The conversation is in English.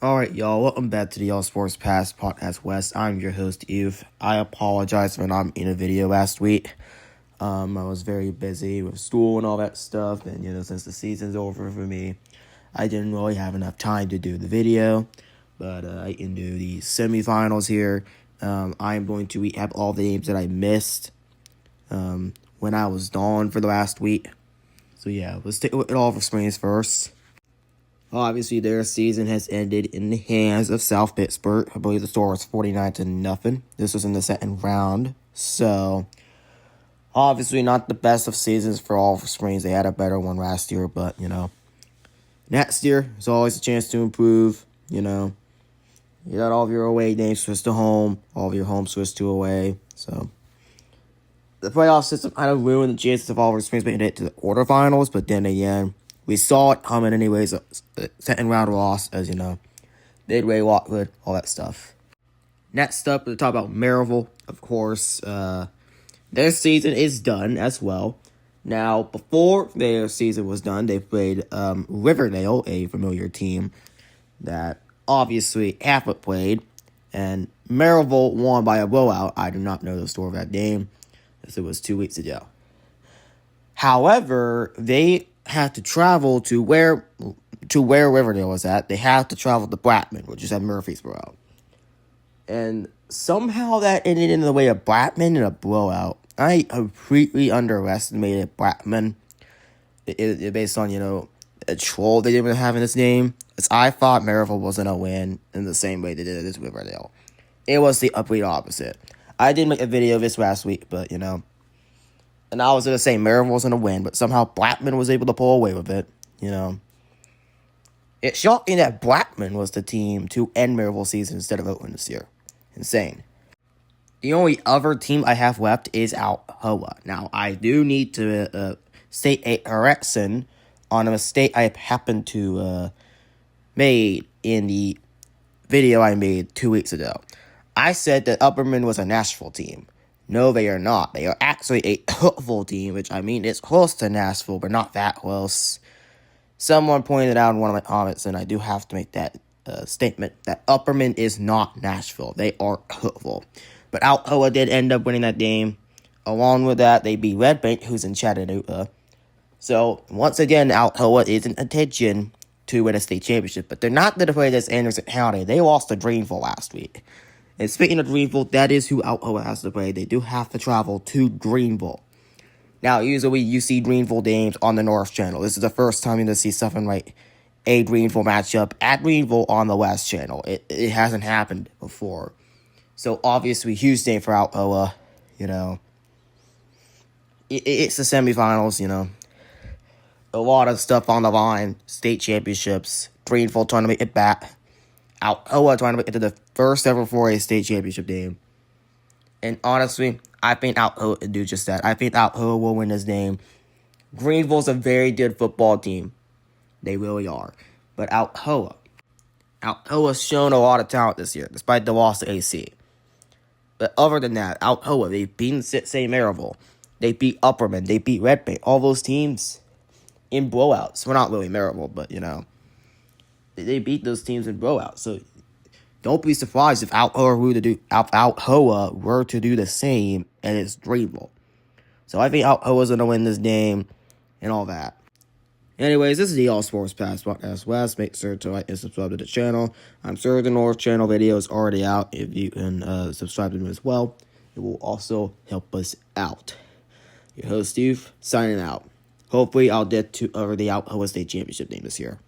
Alright, y'all, welcome back to the All Sports Pass Podcast West. I'm your host, Eve. I apologize for not making a video last week. I was very busy with school and all that stuff, and, since the season's over for me, I didn't really have enough time to do the video, but I can do the semifinals here. I'm going to recap all the games that I missed when I was gone for the last week. So, yeah, let's take a look at all of the screens first. Obviously, their season has ended in the hands of South Pittsburgh. I believe the score was 49-0. This was in the second round. So, obviously not the best of seasons for all of Springs. They had a better one last year, but, next year, there's always a chance to improve, You got all of your away games switched to home, all of your home switched to away. So, the playoff system kind of ruined the chances of all of Springs making it to the quarterfinals, but then again, we saw it coming anyways. Second round loss, as you know. Midway, Lockwood, all that stuff. Next up, we'll talk about Maryville, of course. Their season is done as well. Now, before their season was done, they played Riverdale, a familiar team that obviously Catholic played. And Maryville won by a blowout. I do not know the score of that game, as it was 2 weeks ago. However, they had to travel to where Riverdale was at. They had to travel to Blackman, which is at Murfreesboro. And somehow that ended in the way of Blackman in a blowout. I completely underestimated Blackman. It based on, a troll they didn't have in this name. As I thought Maryville was going to win in the same way they did it as Riverdale. It was the complete opposite. I did make a video of this last week, but, and I was going to say Maryville was going to win, but somehow Blackman was able to pull away with it, It's shocking that Blackman was the team to end Maryville's season instead of Oakland this year. Insane. The only other team I have left is Alcoa. Now, I do need to state a correction on a mistake I happened to made in the video I made 2 weeks ago. I said that Upperman was a Nashville team. No, they are not. They are actually a Hopeful team, which it's close to Nashville, but not that close. Someone pointed out in one of my comments, and I do have to make that statement, that Upperman is not Nashville. They are Hopeful. But Alcoa did end up winning that game. Along with that, they beat Red Bank, who's in Chattanooga. So, once again, Alcoa is in attention to win a state championship, but they're not going to play this Anderson County. They lost to Greenville last week. And speaking of Greenville, that is who Alcoa has to play. They do have to travel to Greenville. Now, usually you see Greenville games on the North Channel. This is the first time you're going to see something like a Greenville matchup at Greenville on the West Channel. It hasn't happened before. So, obviously, huge day for Alcoa. It's the semifinals, A lot of stuff on the line. State championships. Greenville trying to make it back. Alcoa trying to make it to the first ever 4A state championship game. And honestly, I think Alcoa will do just that. I think Alcoa will win this game. Greenville's a very good football team. They really are. But Alcoa's shown a lot of talent this year, despite the loss to AC. But other than that, Alcoa, they've beaten St. Maryville. They beat Upperman. They beat Red Bank. All those teams in blowouts. Well, not really Maryville, but, they beat those teams in blowouts. So don't be surprised if Alcoa were to do the same and it's Greenville. So I think Alcoa's going to win this game and all that. Anyways, this is the All Sports Pass Podcast West. Make sure to like and subscribe to the channel. I'm sure the North Channel video is already out. If you can subscribe to them as well, it will also help us out. Your host, Steve, signing out. Hopefully, I'll get to over the Alcoa State Championship game this year.